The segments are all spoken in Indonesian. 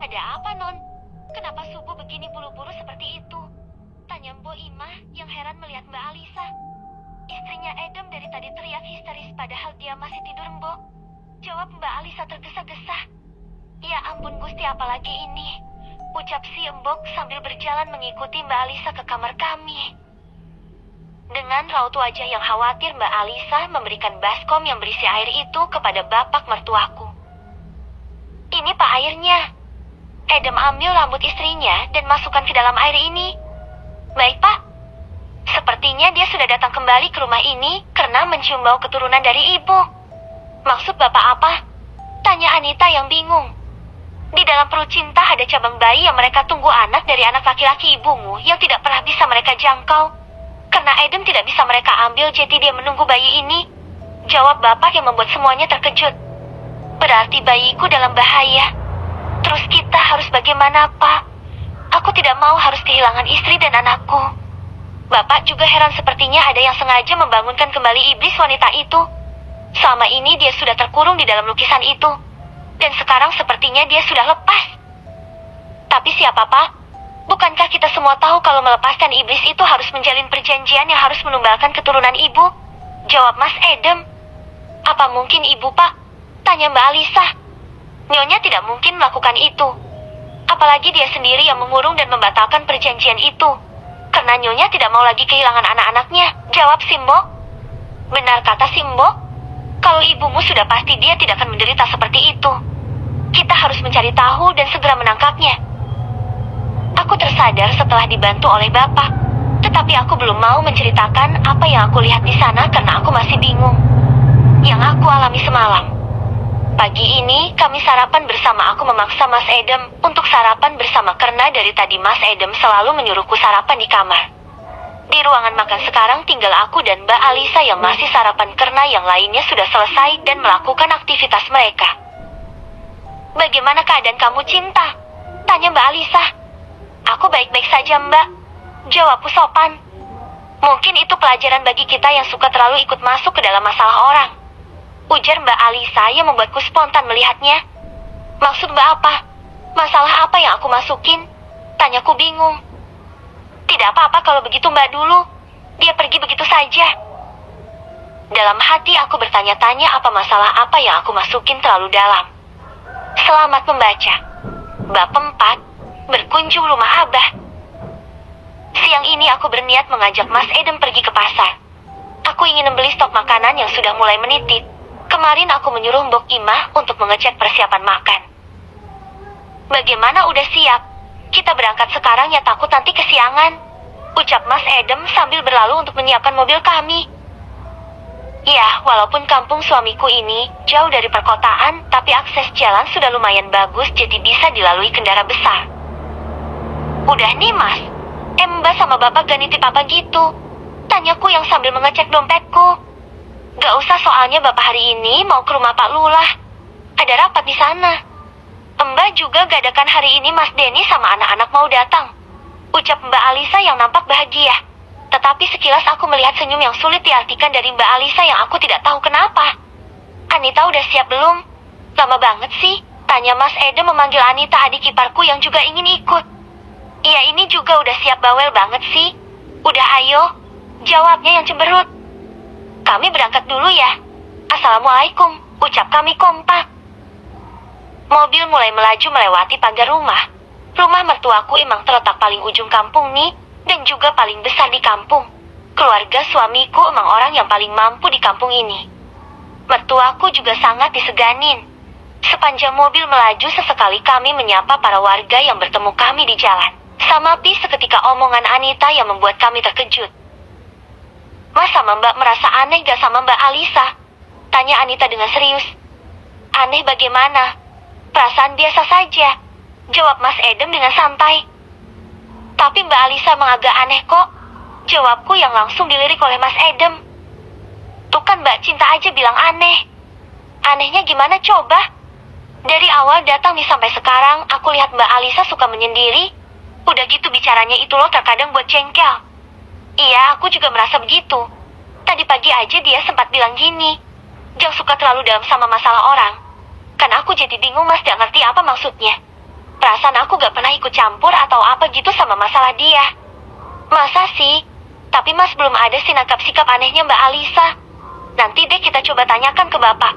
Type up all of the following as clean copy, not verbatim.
Ada apa, Non? Kenapa subuh begini buru-buru seperti itu? Tanya Mbok Imah yang heran melihat Mbak Alisa. Istrinya Edem dari tadi teriak histeris padahal dia masih tidur, Mbok. Jawab Mbak Alisa tergesa-gesa. Ya ampun Gusti, apalagi ini? Ucap si Embok sambil berjalan mengikuti Mbak Alisa ke kamar kami. Dengan raut wajah yang khawatir, Mbak Alisa memberikan baskom yang berisi air itu kepada bapak mertuaku. Ini Pak airnya. Edem ambil rambut istrinya dan masukkan ke dalam air ini. Baik Pak. Sepertinya dia sudah datang kembali ke rumah ini karena mencium bau keturunan dari ibu. Maksud Bapak apa? Tanya Anita yang bingung. Di dalam perut Cinta ada cabang bayi yang mereka tunggu anak dari anak laki-laki ibumu yang tidak pernah bisa mereka jangkau. Karena Edem tidak bisa mereka ambil, jadi dia menunggu bayi ini. Jawab Bapak yang membuat semuanya terkejut. Berarti bayiku dalam bahaya. Terus kita harus bagaimana, Pak? Aku tidak mau harus kehilangan istri dan anakku. Bapak juga heran, sepertinya ada yang sengaja membangunkan kembali iblis wanita itu. Selama ini dia sudah terkurung di dalam lukisan itu. Dan sekarang sepertinya dia sudah lepas. Tapi siapa, Pak? Bukankah kita semua tahu kalau melepaskan iblis itu harus menjalin perjanjian yang harus menumbalkan keturunan ibu? Jawab Mas Edem. Apa mungkin ibu, Pak? Tanya Mbak Alisa. Nyonya tidak mungkin melakukan itu. Apalagi dia sendiri yang mengurung dan membatalkan perjanjian itu. Karena Nyonya tidak mau lagi kehilangan anak-anaknya. Jawab Simbo. Benar kata Simbo. Kalau ibumu sudah pasti dia tidak akan menderita seperti itu. Kita harus mencari tahu dan segera menangkapnya. Aku tersadar setelah dibantu oleh Bapak. Tetapi aku belum mau menceritakan apa yang aku lihat di sana karena aku masih bingung. Yang aku alami semalam. Pagi ini kami sarapan bersama. Aku memaksa Mas Edem untuk sarapan bersama karena dari tadi Mas Edem selalu menyuruhku sarapan di kamar. Di ruangan makan sekarang tinggal aku dan Mbak Alisa yang masih sarapan karena yang lainnya sudah selesai dan melakukan aktivitas mereka. Bagaimana keadaan kamu, Cinta? Tanya Mbak Alisa. Aku baik-baik saja, Mbak. Jawabku sopan. Mungkin itu pelajaran bagi kita yang suka terlalu ikut masuk ke dalam masalah orang. Ujar Mbak Alisa yang membuatku spontan melihatnya. Maksud Mbak apa? Masalah apa yang aku masukin? Tanyaku bingung. Tidak apa-apa kalau begitu Mbak dulu. Dia pergi begitu saja. Dalam hati aku bertanya-tanya apa masalah apa yang aku masukin terlalu dalam. Selamat membaca. Bab 4. Berkunjung rumah Abah. Siang ini aku berniat mengajak Mas Edem pergi ke pasar. Aku ingin membeli stok makanan yang sudah mulai menipis. Kemarin aku menyuruh Mbok Imah untuk mengecek persiapan makan. Bagaimana, udah siap? Kita berangkat sekarang ya, takut nanti kesiangan. Ucap Mas Edem sambil berlalu untuk menyiapkan mobil kami. Ya, walaupun kampung suamiku ini jauh dari perkotaan, tapi akses jalan sudah lumayan bagus jadi bisa dilalui kendaraan besar. Udah nih Mas, Mbak sama Bapak gak nitip apa gitu? Tanyaku yang sambil mengecek dompetku. Gak usah, soalnya Bapak hari ini mau ke rumah Pak Lurah. Ada rapat di sana. Mbak juga gak adakan hari ini, Mas Denny sama anak-anak mau datang. Ucap Mbak Alisa yang nampak bahagia. Tetapi sekilas aku melihat senyum yang sulit diartikan dari Mbak Alisa yang aku tidak tahu kenapa. Anita udah siap belum? Lama banget sih, tanya Mas Edem memanggil Anita, adik iparku yang juga ingin ikut. Iya, ini juga udah siap, bawel banget sih. Udah ayo, jawabnya yang cemberut. Kami berangkat dulu ya. Assalamualaikum, ucap kami kompak. Mobil mulai melaju melewati pagar rumah. Rumah mertuaku emang terletak paling ujung kampung nih, dan juga paling besar di kampung. Keluarga suamiku emang orang yang paling mampu di kampung ini. Mertuaku juga sangat diseganin. Sepanjang mobil melaju, sesekali kami menyapa para warga yang bertemu kami di jalan. Sama pi seketika omongan Anita yang membuat kami terkejut. Mas sama Mbak merasa aneh gak sama Mbak Alisa? Tanya Anita dengan serius. Aneh bagaimana? Perasaan biasa saja, jawab Mas Edem dengan santai. Tapi Mbak Alisa agak aneh kok, jawabku yang langsung dilirik oleh Mas Edem. Tuh kan Mbak Cinta aja bilang aneh. Anehnya gimana coba? Dari awal datang nih sampai sekarang, aku lihat Mbak Alisa suka menyendiri. Udah gitu bicaranya itu loh terkadang buat jengkel. Iya, aku juga merasa begitu. Tadi pagi aja dia sempat bilang gini, jangan suka terlalu dalam sama masalah orang. Kan aku jadi bingung Mas, gak ngerti apa maksudnya. Perasaan aku gak pernah ikut campur atau apa gitu sama masalah dia. Masa sih? Tapi Mas belum ada sih nangkap sikap anehnya Mbak Alisa. Nanti deh kita coba tanyakan ke Bapak.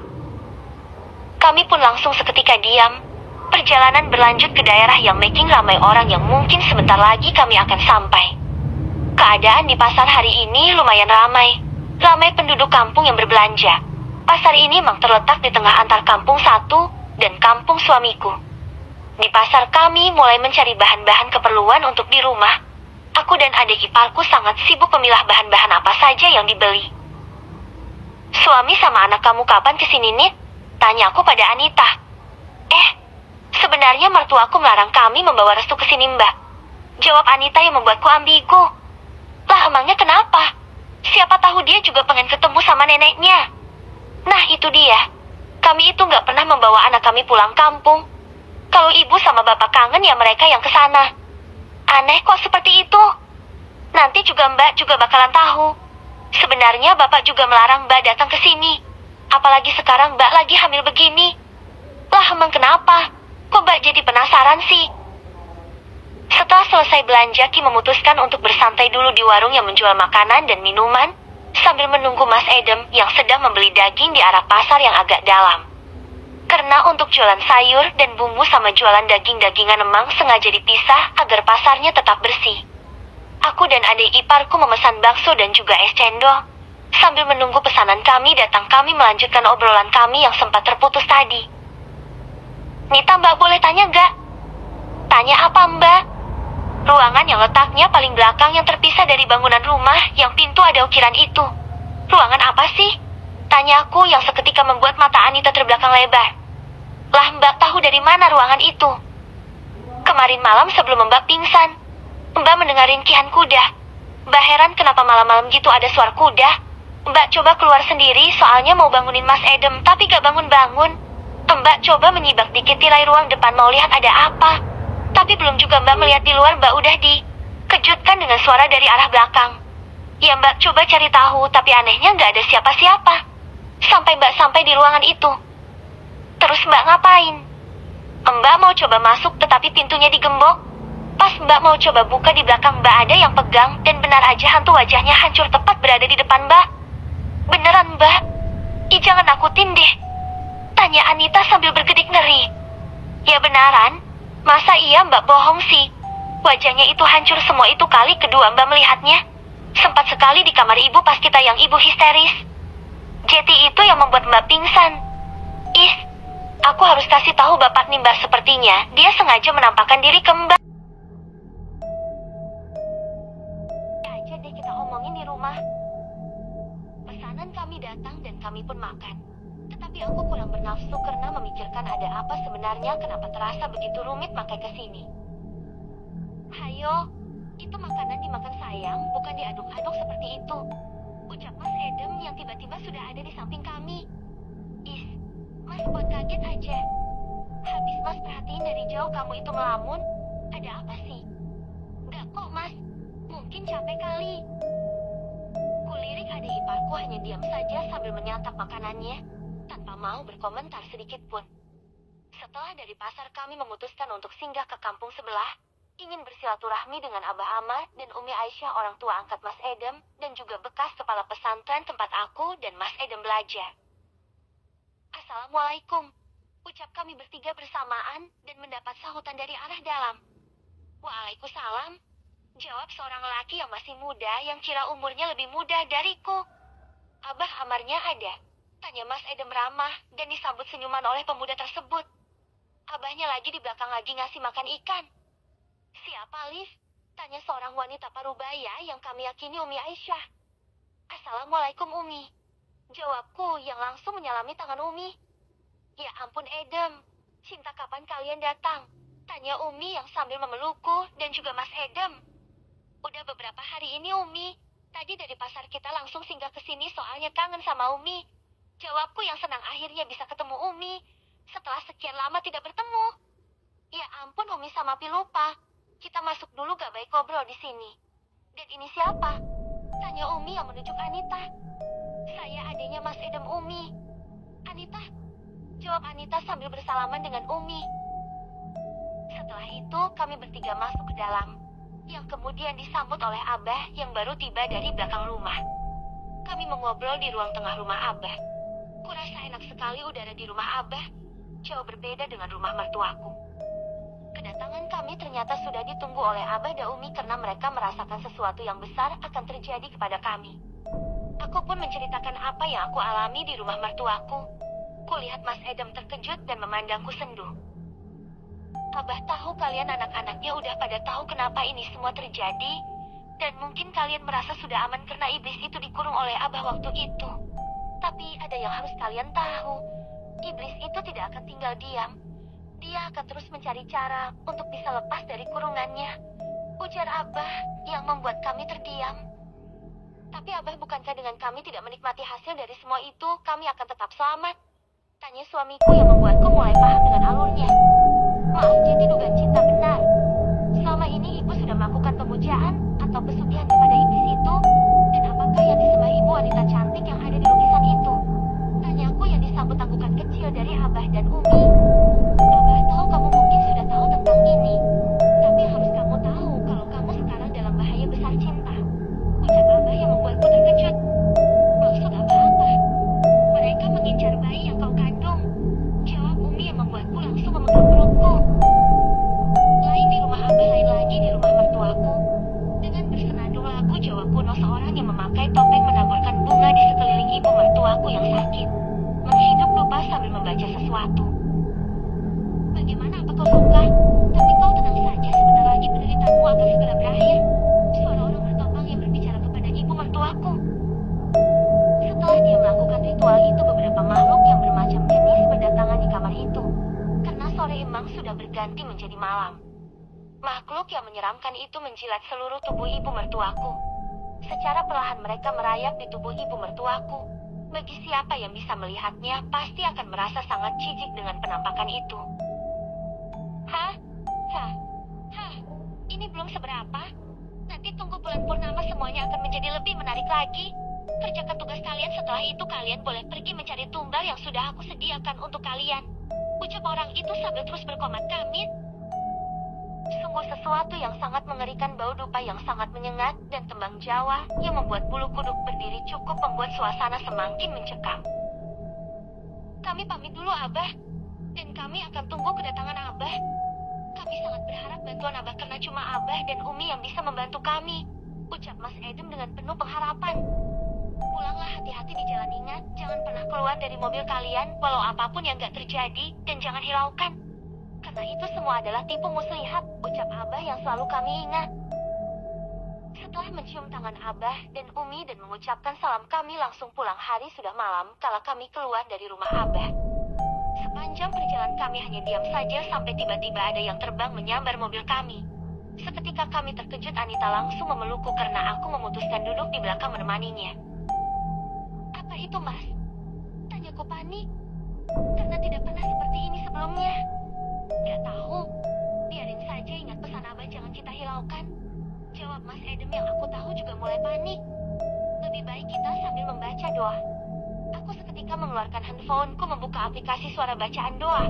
Kami pun langsung seketika diam. Perjalanan berlanjut ke daerah yang making ramai orang yang mungkin sebentar lagi kami akan sampai. Keadaan di pasar hari ini lumayan ramai. Ramai penduduk kampung yang berbelanja. Pasar ini memang terletak di tengah antar kampung satu dan kampung suamiku. Di pasar kami mulai mencari bahan-bahan keperluan untuk di rumah. Aku dan adik iparku sangat sibuk memilah bahan-bahan apa saja yang dibeli. Suami sama anak kamu kapan kesini, Nit? Tanya aku pada Anita. Sebenarnya mertuaku melarang kami membawa restu ke sini, Mbak. Jawab Anita yang membuatku ambigu. Lah emangnya kenapa? Siapa tahu dia juga pengen ketemu sama neneknya. Nah itu dia. Kami itu nggak pernah membawa anak kami pulang kampung. Kalau ibu sama bapak kangen ya mereka yang kesana. Aneh kok seperti itu. Nanti juga Mbak juga bakalan tahu. Sebenarnya bapak juga melarang Mbak datang ke sini. Apalagi sekarang Mbak lagi hamil begini. Lah emang kenapa? Kok Mbak jadi penasaran sih? Setelah selesai belanja, Ki memutuskan untuk bersantai dulu di warung yang menjual makanan dan minuman, sambil menunggu Mas Edem yang sedang membeli daging di arah pasar yang agak dalam. Karena untuk jualan sayur dan bumbu sama jualan daging-dagingan emang sengaja dipisah agar pasarnya tetap bersih. Aku dan adik iparku memesan bakso dan juga es cendol. Sambil menunggu pesanan kami datang, kami melanjutkan obrolan kami yang sempat terputus tadi. Nita, Mbak boleh tanya gak? Tanya apa, Mbak? Ruangan yang letaknya paling belakang yang terpisah dari bangunan rumah yang pintu ada ukiran itu. Ruangan apa sih? Tanya aku yang seketika membuat mata Anita terbelakang lebar. Lah Mbak tahu dari mana ruangan itu? Kemarin malam sebelum Mbak pingsan, Mbak mendengar ringkihan kuda. Mbak heran kenapa malam-malam gitu ada suara kuda. Mbak coba keluar sendiri soalnya mau bangunin Mas Edem tapi gak bangun-bangun. Mbak coba menyibak dikit tirai ruang depan mau lihat ada apa. Tapi belum juga Mbak melihat di luar Mbak udah dikejutkan dengan suara dari arah belakang. Ya Mbak coba cari tahu tapi anehnya gak ada siapa-siapa. Sampai Mbak sampai di ruangan itu. Terus Mbak ngapain? Mbak mau coba masuk tetapi pintunya digembok. Pas Mbak mau coba buka di belakang Mbak ada yang pegang dan benar aja hantu wajahnya hancur tepat berada di depan Mbak. Beneran Mbak? Ih jangan nakutin deh. Tanya Anita sambil bergedik ngeri. Ya benaran? Masa iya Mbak bohong sih? Wajahnya itu hancur semua itu kali kedua Mbak melihatnya. Sempat sekali di kamar ibu pas kita yang ibu histeris. Jeti itu yang membuat Mbak pingsan. Ih, aku harus kasih tahu Bapak nih Mbak sepertinya dia sengaja menampakkan diri ke Mbak. Aja deh kita omongin di rumah. Pesanan kami datang dan kami pun makan. Tetapi aku kurang bernafsu karena memikirkan ada apa sebenarnya kenapa terasa begitu rumit makai ke sini. Hayo, itu makanan dimakan sayang, bukan diaduk-aduk seperti itu. Ucap Mas Edem yang tiba-tiba sudah ada di samping kami. Ih, Mas buat kaget aja. Habis Mas perhatiin dari jauh kamu itu ngelamun, ada apa sih? Enggak kok Mas, mungkin capek kali. Kulirik adik iparku hanya diam saja sambil menyantap makanannya, tanpa mau berkomentar sedikit pun. Setelah dari pasar kami memutuskan untuk singgah ke kampung sebelah, ingin bersilaturahmi dengan Abah Ahmad dan Umi Aisyah orang tua angkat Mas Edem dan juga bekas kepala pesantren tempat aku dan Mas Edem belajar. Assalamualaikum, ucap kami bertiga bersamaan dan mendapat sahutan dari arah dalam. Waalaikumsalam, jawab seorang lelaki yang masih muda yang kira umurnya lebih muda dariku. Abah Amarnya ada? Tanya Mas Edem ramah dan disambut senyuman oleh pemuda tersebut. Abahnya lagi di belakang lagi ngasih makan ikan. Siapa, Liv? Tanya seorang wanita parubaya yang kami yakini Umi Aisyah. Assalamualaikum Umi. Jawabku yang langsung menyalami tangan Umi. Ya ampun Edem, cinta kapan kalian datang? Tanya Umi yang sambil memelukku dan juga Mas Edem. Udah beberapa hari ini Umi. Tadi dari pasar kita langsung singgah ke sini soalnya kangen sama Umi. Jawabku yang senang akhirnya bisa ketemu Umi. Setelah sekian lama tidak bertemu. Ya ampun Umi sama Pi lupa. Kita masuk dulu gak baik ngobrol di sini. Dan ini siapa? Tanya Umi yang menunjuk Anita. Saya adiknya Mas Edem Umi. Anita? Jawab Anita sambil bersalaman dengan Umi. Setelah Setelah itu kami bertiga masuk ke dalam, yang kemudian disambut oleh Abah yang baru tiba dari belakang rumah. Kami mengobrol di ruang tengah rumah Abah. Kurasa enak sekali udara di rumah Abah, jauh berbeda dengan rumah mertuaku. Kedatangan kami ternyata sudah ditunggu oleh Abah dan Umi karena mereka merasakan sesuatu yang besar akan terjadi kepada kami. Aku pun menceritakan apa yang aku alami di rumah mertuaku. Kulihat Mas Edem terkejut dan memandangku sendu. Abah tahu kalian anak-anaknya udah pada tahu kenapa ini semua terjadi, dan mungkin kalian merasa sudah aman karena iblis itu dikurung oleh Abah waktu itu. Tapi ada yang harus kalian tahu, iblis itu tidak akan tinggal diam. Dia akan terus mencari cara untuk bisa lepas dari kurungannya, ujar Abah yang membuat kami terdiam. Tapi Abah, bukankah dengan kami tidak menikmati hasil dari semua itu, kami akan tetap selamat? Tanya suamiku yang membuatku mulai paham dengan alurnya. Maaf, jadi dugaan cinta benar. Selama ini ibu sudah melakukan pemujaan atau pesugihan kepada iblis itu, dan apakah yang disembah ibu wanita cantik yang ada di lukisan itu? Tanyaku yang disambut tanggukan kecil dari Abah dan Umi. Abah tahu kamu mungkin sudah tahu tentang ini, tapi harus kamu tahu kalau kamu sekarang dalam bahaya besar cinta, ucap Abah yang membuatku terkejut. Maksud Abah apa? Mereka mengincar bayi yang kau kandung, jawab Umi yang membuatku langsung memegang perutku. Lain di rumah Abah, lain lagi di rumah mertuaku. Dengan bersenandung lagu Jawa kuno, seorang yang memakai topeng menaburkan bunga di sekeliling ibu mertuaku yang sakit, menghidup lupa sambil membaca sesuatu. Bagaimana, apa kau suka? Tapi kau tenang saja, sebentar lagi penderitaanmu akan segera berakhir. Suara orang bertopeng yang berbicara kepada ibu mertuaku. Setelah dia melakukan ritual itu, beberapa makhluk yang bermacam jenis berdatangan di kamar itu. Karena sore emang sudah berganti menjadi malam. Makhluk yang menyeramkan itu menjilat seluruh tubuh ibu mertuaku. Secara perlahan mereka merayap di tubuh ibu mertuaku. Bagi siapa yang bisa melihatnya, pasti akan merasa sangat jijik dengan penampakan itu. Hah? Ini belum seberapa. Nanti tunggu bulan purnama semuanya akan menjadi lebih menarik lagi. Kerjakan tugas kalian, setelah itu kalian boleh pergi mencari tumbal yang sudah aku sediakan untuk kalian, ucap orang itu sambil terus berkomat kamit. Sungguh sesuatu yang sangat mengerikan, bau dupa yang sangat menyengat, dan tembang Jawa yang membuat bulu kuduk berdiri cukup membuat suasana semakin mencekam. Kami pamit dulu, Abah, dan kami akan tunggu kedatangan Abah. Kami sangat berharap bantuan Abah karena cuma Abah dan Umi yang bisa membantu kami, ucap Mas Edem dengan penuh pengharapan. Pulanglah hati-hati di jalan, ingat, jangan pernah keluar dari mobil kalian, walau apapun yang gak terjadi, dan jangan hiraukan. Karena itu semua adalah tipu muslihat, ucap Abah yang selalu kami ingat. Setelah mencium tangan Abah dan Umi dan mengucapkan salam, kami langsung pulang. Hari sudah malam kala kami keluar dari rumah Abah. Sepanjang perjalanan kami hanya diam saja sampai tiba-tiba ada yang terbang menyambar mobil kami. Seketika kami terkejut, Anita langsung memelukku karena aku memutuskan duduk di belakang menemaninya. Apa itu, Mas? Tanyaku panik, karena tidak pernah seperti ini sebelumnya. Gak tahu, biarin saja, ingat pesan Abah jangan kita hiraukan, jawab Mas Edem yang aku tahu juga mulai panik. Lebih baik kita sambil membaca doa. Aku seketika mengeluarkan handphoneku, membuka aplikasi suara bacaan doa.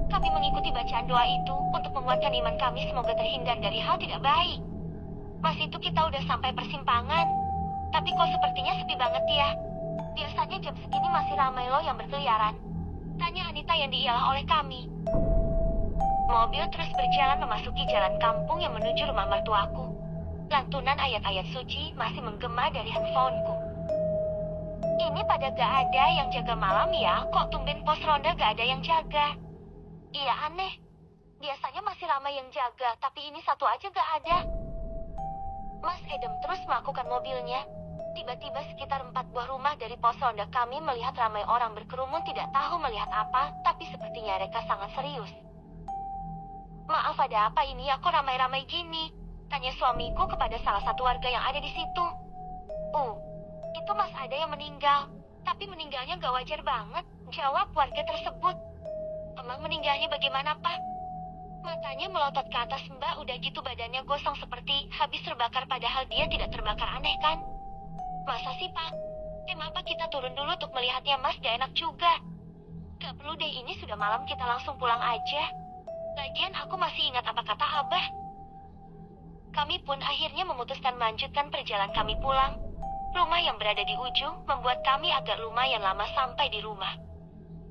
Kami mengikuti bacaan doa itu untuk menguatkan iman kami, semoga terhindar dari hal tidak baik. Mas, itu kita udah sampai persimpangan, tapi kok sepertinya sepi banget ya. Biasanya jam segini masih ramai loh yang berkeliaran, tanya Anita yang diiyalah oleh kami. Mobil terus berjalan memasuki jalan kampung yang menuju rumah mertuaku. Lantunan ayat-ayat suci masih menggema dari handphoneku. Ini pada gak ada yang jaga malam ya? Kok tumben pos ronda gak ada yang jaga? Iya, aneh. Biasanya masih ramai yang jaga, tapi ini satu aja gak ada. Mas Edem terus melakukan mobilnya. Tiba-tiba sekitar 4 buah rumah dari pos ronda kami melihat ramai orang berkerumun, tidak tahu melihat apa, tapi sepertinya mereka sangat serius. Maaf, ada apa ini? Aku ramai-ramai gini? Tanya suamiku kepada salah satu warga yang ada di situ. Itu Mas, ada yang meninggal. Tapi meninggalnya gak wajar banget, jawab warga tersebut. Emang meninggalnya bagaimana, Pak? Matanya melotot ke atas, Mbak. Udah gitu badannya gosong seperti habis terbakar, padahal dia tidak terbakar. Aneh kan? Masa sih, Pak? Kenapa kita turun dulu untuk melihatnya, Mas? Gak enak juga. Gak perlu deh, ini sudah malam, kita langsung pulang aja. Lagian aku masih ingat apa kata Abah. Kami pun akhirnya memutuskan melanjutkan perjalanan kami pulang. Rumah yang berada di ujung membuat kami agak lumayan lama sampai di rumah.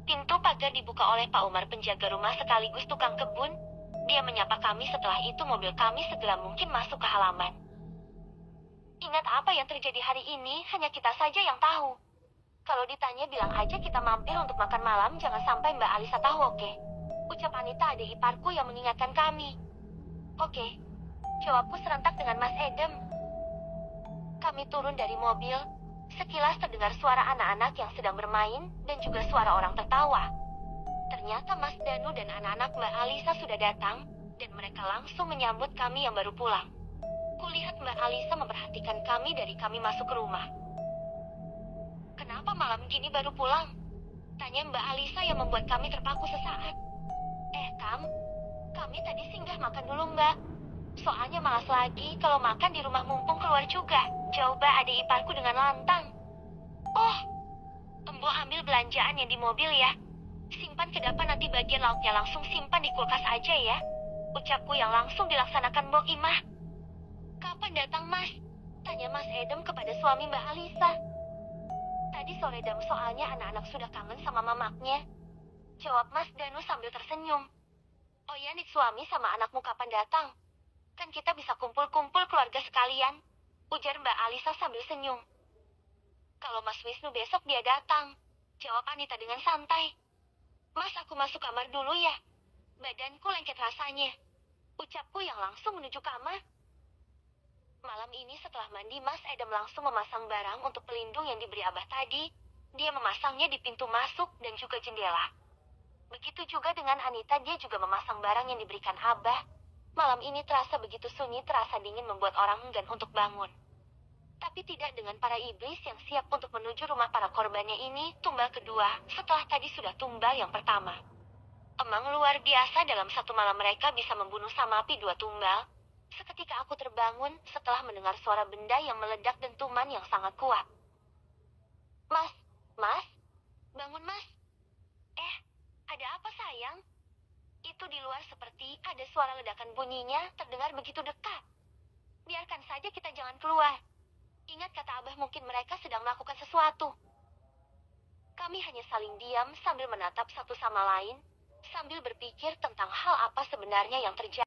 Pintu pagar dibuka oleh Pak Umar, penjaga rumah sekaligus tukang kebun. Dia menyapa kami, setelah itu mobil kami segera mungkin masuk ke halaman. Ingat apa yang terjadi hari ini, hanya kita saja yang tahu. Kalau ditanya bilang aja kita mampir untuk makan malam, jangan sampai Mbak Alisa tahu, oke? Ucap Anita, adik iparku yang mengingatkan kami. Oke, jawabku serentak dengan Mas Edem. Kami turun dari mobil. Sekilas terdengar suara anak-anak yang sedang bermain dan juga suara orang tertawa. Ternyata Mas Danu dan anak-anak Mbak Alisa sudah datang dan mereka langsung menyambut kami yang baru pulang. Kulihat Mbak Alisa memperhatikan kami dari kami masuk ke rumah. Kenapa malam gini baru pulang? Tanya Mbak Alisa yang membuat kami terpaku sesaat. Kami tadi singgah makan dulu, Mbak. Soalnya malas lagi kalau makan di rumah mumpung keluar juga. Jawab adik iparku dengan lantang. Oh, Embo ambil belanjaan yang di mobil ya. Simpan ke depan, nanti bagian lauknya langsung simpan di kulkas aja ya. Ucapku yang langsung dilaksanakan Mbok Imah. Kapan datang, Mas? Tanya Mas Edem kepada suami Mbak Alisa. Tadi sore, Dam, soalnya anak-anak sudah kangen sama mamaknya. Jawab Mas Danu sambil tersenyum. Oh ya, Nik, suami sama anakmu kapan datang? Kan kita bisa kumpul-kumpul keluarga sekalian. Ujar Mbak Alisa sambil senyum. Kalau Mas Wisnu besok dia datang. Jawab Anita dengan santai. Mas, aku masuk kamar dulu ya. Badanku lengket rasanya. Ucapku yang langsung menuju kamar. Malam ini setelah mandi, Mas Edem langsung memasang barang untuk pelindung yang diberi Abah tadi. Dia memasangnya di pintu masuk dan juga jendela. Begitu juga dengan Anita, dia juga memasang barang yang diberikan Abah. Malam ini terasa begitu sunyi, terasa dingin membuat orang enggan untuk bangun. Tapi tidak dengan para iblis yang siap untuk menuju rumah para korbannya ini, tumbal kedua, setelah tadi sudah tumbal yang pertama. Emang luar biasa, dalam satu malam mereka bisa membunuh sama api 2 tumbal. Seketika aku terbangun setelah mendengar suara benda yang meledak dentuman yang sangat kuat. Mas, bangun Mas. Ada apa sayang? Itu di luar seperti ada suara ledakan, bunyinya terdengar begitu dekat. Biarkan saja, kita jangan keluar. Ingat kata Abah, mungkin mereka sedang melakukan sesuatu. Kami hanya saling diam sambil menatap satu sama lain, sambil berpikir tentang hal apa sebenarnya yang terjadi.